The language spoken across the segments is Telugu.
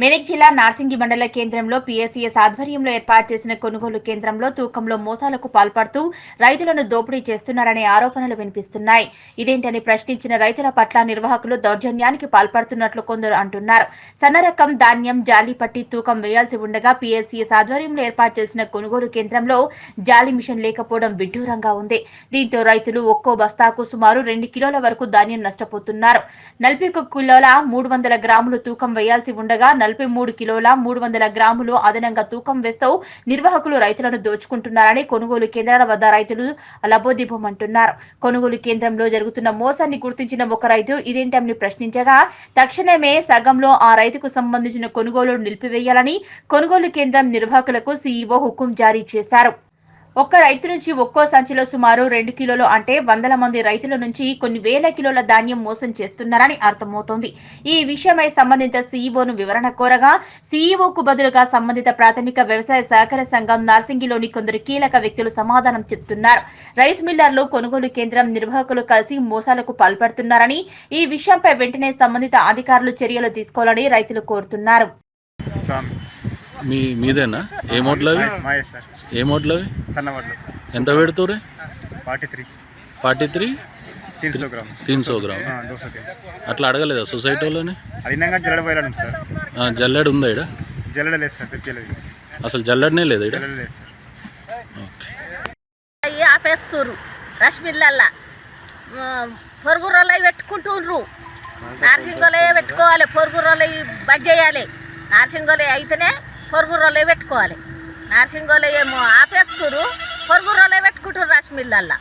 మెదక్ జిల్లా నార్సింగి మండల కేంద్రంలో పీఎస్సీఎస్ ఆధ్వర్యంలో ఏర్పాటు చేసిన కొనుగోలు కేంద్రంలో తూకంలో మోసాలకు పాల్పడుతూ రైతులను దోపిడీ చేస్తున్నారనే ఆరోపణలు వినిపిస్తున్నాయి. ఇదేంటని ప్రశ్నించిన రైతుల పట్ల నిర్వాహకులు దౌర్జన్యానికి పాల్పడుతున్నట్లు కొందరు అంటున్నారు. సన్నరకం ధాన్యం జాలి పట్టి తూకం వేయాల్సి ఉండగా పీఎస్సీఎస్ ఆధ్వర్యంలో ఏర్పాటు చేసిన కొనుగోలు కేంద్రంలో జాలి మిషన్ లేకపోవడం విడ్డూరంగా ఉంది. దీంతో రైతులు ఒక్కో బస్తాకు సుమారు 2 కిలోల వరకు ధాన్యం నష్టపోతున్నారు. 41 కిలోల 300 గ్రాములు తూకం వేయాల్సి ఉండగా 43 కిలోల 300 గ్రాములు అదనంగా తూకం వేస్తూ నిర్వాహకులు రైతులను దోచుకుంటున్నారని కొనుగోలు కేంద్రాల వద్ద రైతులు లబోదిబోమంటున్నారు. కొనుగోలు కేంద్రంలో జరుగుతున్న మోసాన్ని గుర్తించిన ఒక రైతు ఇదేంటని ప్రశ్నించగా తక్షణమే సగంలో ఆ రైతుకు సంబంధించిన కొనుగోలు నిలిపివేయాలని కొనుగోలు కేంద్రం నిర్వాహకులకు సీఈఓ హుకుం జారీ చేశారు. ఒక్క రైతు నుంచి ఒక్కో సంచిలో సుమారు 2 కిలోలు అంటే వందల మంది రైతుల నుంచి కొన్ని వేల కిలోల ధాన్యం మోసం చేస్తున్నారని అర్థమవుతోంది. ఈ విషయమై సంబంధిత సీఈఓను వివరణ కోరగా సీఈఓకు బదులుగా సంబంధిత ప్రాథమిక వ్యవసాయ సహకార సంఘం నార్సింగిలోని కొందరు కీలక వ్యక్తులు సమాధానం చెప్తున్నారు. రైస్ మిల్లర్లు కొనుగోలు కేంద్రం నిర్వాహకులు కలిసి మోసాలకు పాల్పడుతున్నారని, ఈ విషయంపై వెంటనే సంబంధిత అధికారులు చర్యలు తీసుకోవాలని రైతులు కోరుతున్నారు. మీదేనా ఏ మోడల్ అవి? ఏ మోడల్ అవి? సన్న వడ్లు ఎంత పెడుతురే? 43 300 గ్రామ్. అట్లా అడగలేదా సొసైటీ వాళ్ళని? అడిగినాక జల్లెడ పోయాడు సార్. జల్లెడ ఉందా ఇక్కడ? జల్లెడ లేదు సార్, తెప్పలేదు. అసలు జల్లెడనే లేదు ఇక్కడ? లేదు సార్. ఆపేస్తుర్రు రష్మిల్లల్లా పొరుగు రోలవి పెట్టుకుంటుండ్రు. నార్సింగోలే పెట్టుకోవాలి, పొరుగు రోలవి బంద్ చేయాలి. నార్సింగోలే అయితేనే పొరుగు రోలే పెట్టుకోవాలి. నార్సింగోలే ఏమో ఆపేస్తురు, పొరుగు రోలే పెట్టుకుంటారు. రష్మిల్లల్లా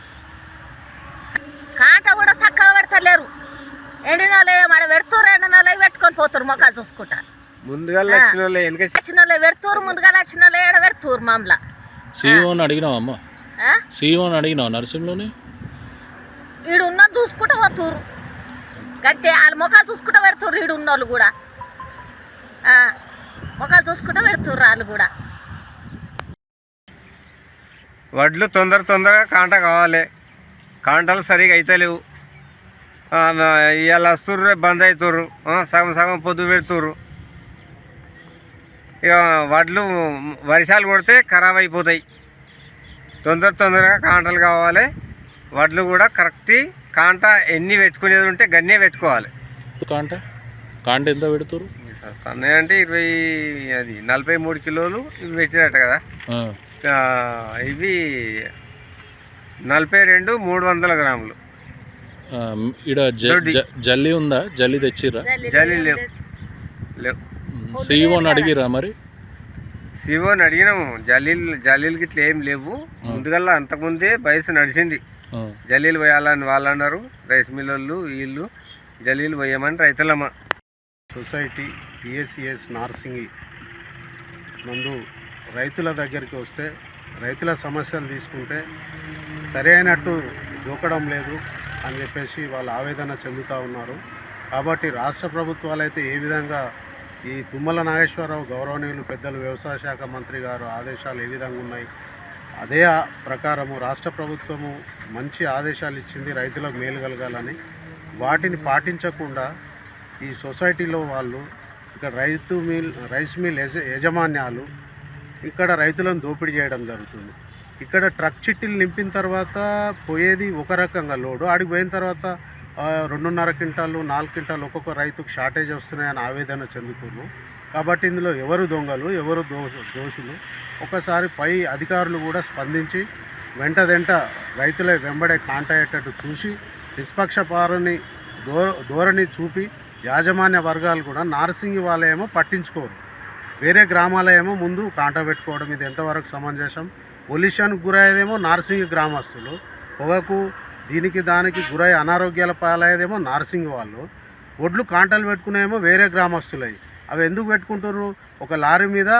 కాంట కూడా చక్కగా పెడతలేరు. ఎండినోళ్ళే మన పెడుతురు, ఎండినోళ్ళే పెట్టుకొని పోతురు మొక్కలు చూసుకుంటా. ముందుగా వచ్చిన వాళ్ళే పెడుతురు, ముందుగా వచ్చిన వాళ్ళే ఏడ పెడుతురు. మామూలు సీఈఓని అడిగినావా అమ్మ? సీఈఓని అడిగినావా నర్సింగ్లోని? ఈడు ఉన్నది చూసుకుంటూ పోతురు, గంతే. వాళ్ళ మొక్కలు చూసుకుంటూ పెడుతురు. ఈడు ఉన్నోళ్ళు కూడా మొక్కలు చూసుకుంటూ పెడుతుర్రు వాళ్ళు కూడా. వడ్లు తొందరగా కాంట కావాలి, కాంటలు సరిగా అవుతలేవు. ఇవాళ వస్తుర్రు, బంద్ అవుతుర్రు, సగం పొద్దు పెడుతుర్రు. ఇక వడ్లు వర్షాలు కొడితే ఖరాబ్ అయిపోతాయి. తొందరగా కాంటలు కావాలి. వడ్లు కూడా కరెక్ట్ కాంట ఎన్ని పెట్టుకునేది ఉంటే గన్నే పెట్టుకోవాలి. కాంట ఎంత పెడుతురు? సన్నయ్య అంటే 43 కిలోలు ఇవి పెట్టినట్టు కదా. ఇవి 42 300 గ్రాములు. ఇక్కడ జల్లి ఉందా? జల్లి తెచ్చిర్రా? జల్లి లేవు. సీఈఓని అడిగిరా మరి? సీఈఓని అడిగినాము. జల్లీలకి ఇట్లా ఏం లేవు. ముందుగల్లా అంతకుముందే వయసు నడిచింది. జల్లీలు పోయాలని వాళ్ళు అన్నారు. రైస్ మిల్లు వీళ్ళు జల్లీలు పోయామని రైతులమ్మ. సొసైటీ పీఎస్సీఎస్ నార్సింగి నందు రైతుల దగ్గరికి వస్తే రైతుల సమస్యలు తీసుకుంటే సరైనట్టు జోకడం లేదు అని చెప్పేసి వాళ్ళు ఆవేదన చెందుతూ ఉన్నారు. కాబట్టి రాష్ట్ర ప్రభుత్వాలు అయితే ఏ విధంగా ఈ తుమ్మల నాగేశ్వరరావు గౌరవనీయులు పెద్దలు వ్యవసాయ శాఖ మంత్రి గారు ఆదేశాలు ఏ విధంగా ఉన్నాయి, అదే ప్రకారము రాష్ట్ర ప్రభుత్వము మంచి ఆదేశాలు ఇచ్చింది రైతులకు మేలు కలగాలని. వాటిని పాటించకుండా ఈ సొసైటీలో వాళ్ళు ఇక్కడ రైస్ మిల్ యజమాన్యాలు ఇక్కడ రైతులను దోపిడీ చేయడం జరుగుతుంది. ఇక్కడ ట్రక్ చిట్టీలు నింపిన తర్వాత పోయేది ఒక రకంగా లోడు, ఆడికి పోయిన తర్వాత 2.5 క్వింటాలు 4 క్వింటాలు ఒక్కొక్క రైతుకు షార్టేజ్ వస్తున్నాయని ఆవేదన చెందుతున్నారు. కాబట్టి ఇందులో ఎవరు దొంగలు, ఎవరు దోషులు ఒకసారి పై అధికారులు కూడా స్పందించి వెంట రైతుల వెంబడే కాంటాయేటట్టు చూసి నిష్పక్షపాతాన్ని ధోరణి చూపి యాజమాన్య వర్గాలు కూడా నార్సింగి వాళ్ళేమో పట్టించుకోరు, వేరే గ్రామాలేమో ముందు కాంట పెట్టుకోవడం. ఇది ఎంతవరకు సమంజసం? పొల్యూషన్కి గురయ్యేదేమో నార్సింగి గ్రామస్తులు, పొగకు దానికి గురై అనారోగ్యాల పాలయ్యేదేమో నార్సింగి వాళ్ళు, ఒడ్లు కాంటలు పెట్టుకునేమో వేరే గ్రామస్తులై. అవి ఎందుకు పెట్టుకుంటారు? ఒక లారీ మీద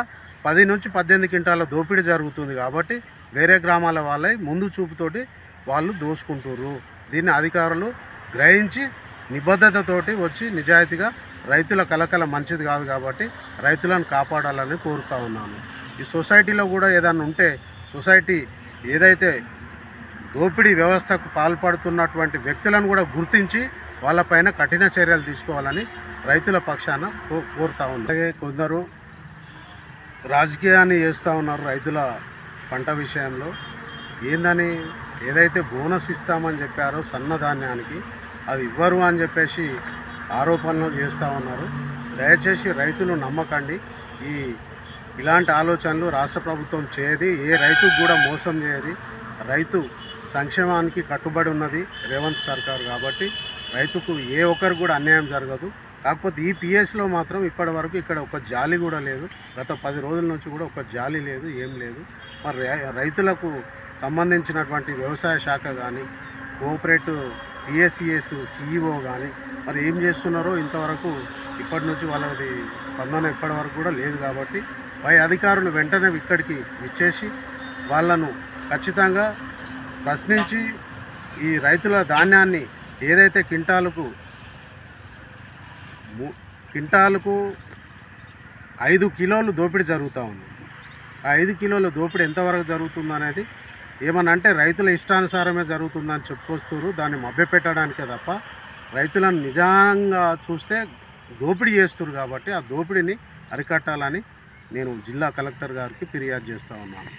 10 నుంచి 18 క్వింటాల దోపిడీ జరుగుతుంది కాబట్టి వేరే గ్రామాల వాళ్ళై ముందు చూపుతోటి వాళ్ళు దోసుకుంటారు. దీన్ని అధికారులు గ్రహించి నిబద్ధతతోటి వచ్చి నిజాయితీగా రైతుల కలకల మంచిది కాదు కాబట్టి రైతులను కాపాడాలని కోరుతా ఉన్నాను. ఈ సొసైటీలో కూడా ఏదన్నా ఉంటే సొసైటీ ఏదైతే దోపిడీ వ్యవస్థకు పాల్పడుతున్నటువంటి వ్యక్తులను కూడా గుర్తించి వాళ్ళపైన కఠిన చర్యలు తీసుకోవాలని రైతుల పక్షాన కోరుతా ఉంది. అలాగే కొందరు రాజకీయాన్ని చేస్తూ ఉన్నారు రైతుల పంట విషయంలో. ఏందని ఏదైతే బోనస్ ఇస్తామని చెప్పారో సన్నధాన్యానికి అది ఇవ్వరు అని చెప్పేసి ఆరోపణలు చేస్తూ ఉన్నారు. దయచేసి రైతులు నమ్మకండి. ఇలాంటి ఆలోచనలు రాష్ట్ర ప్రభుత్వం చేయది, ఏ రైతుకు కూడా మోసం చేయది. రైతు సంక్షేమానికి కట్టుబడి ఉన్నది రేవంత్ సర్కార్ కాబట్టి రైతుకు ఏ ఒక్కరు కూడా అన్యాయం జరగదు. కాకపోతే ఈ పిఎస్లో మాత్రం ఇప్పటి వరకు ఇక్కడ ఒక జాలి కూడా లేదు. గత 10 రోజుల నుంచి కూడా ఒక జాలి లేదు, ఏం లేదు. మరి రైతులకు సంబంధించినటువంటి వ్యవసాయ శాఖ కానీ కోఆపరేటివ్ పిఎస్సిఎస్ సిఇఓ కానీ మరి ఏం చేస్తున్నారో ఇంతవరకు ఇప్పటి నుంచి వాళ్ళది స్పందన ఇప్పటి వరకు కూడా లేదు. కాబట్టి పై అధికారులు వెంటనే ఇక్కడికి విచ్చేసి వాళ్ళను ఖచ్చితంగా ప్రశ్నించి ఈ రైతుల ధాన్యాన్ని ఏదైతే క్వింటాలకు 5 కిలోలు దోపిడీ జరుగుతూ ఉంది. ఆ 5 కిలోల దోపిడీ ఎంతవరకు జరుగుతుంది అనేది ఏమన్నా అంటే రైతుల ఇష్టానుసారమే జరుగుతుందని చెప్పుకొస్తారు. దాన్ని మభ్యపెట్టడానికే తప్ప రైతులను నిజంగా చూస్తే దోపిడీ చేస్తారు. కాబట్టి ఆ దోపిడీని అరికట్టాలని నేను జిల్లా కలెక్టర్ గారికి ఫిర్యాదు చేస్తూ ఉన్నాను.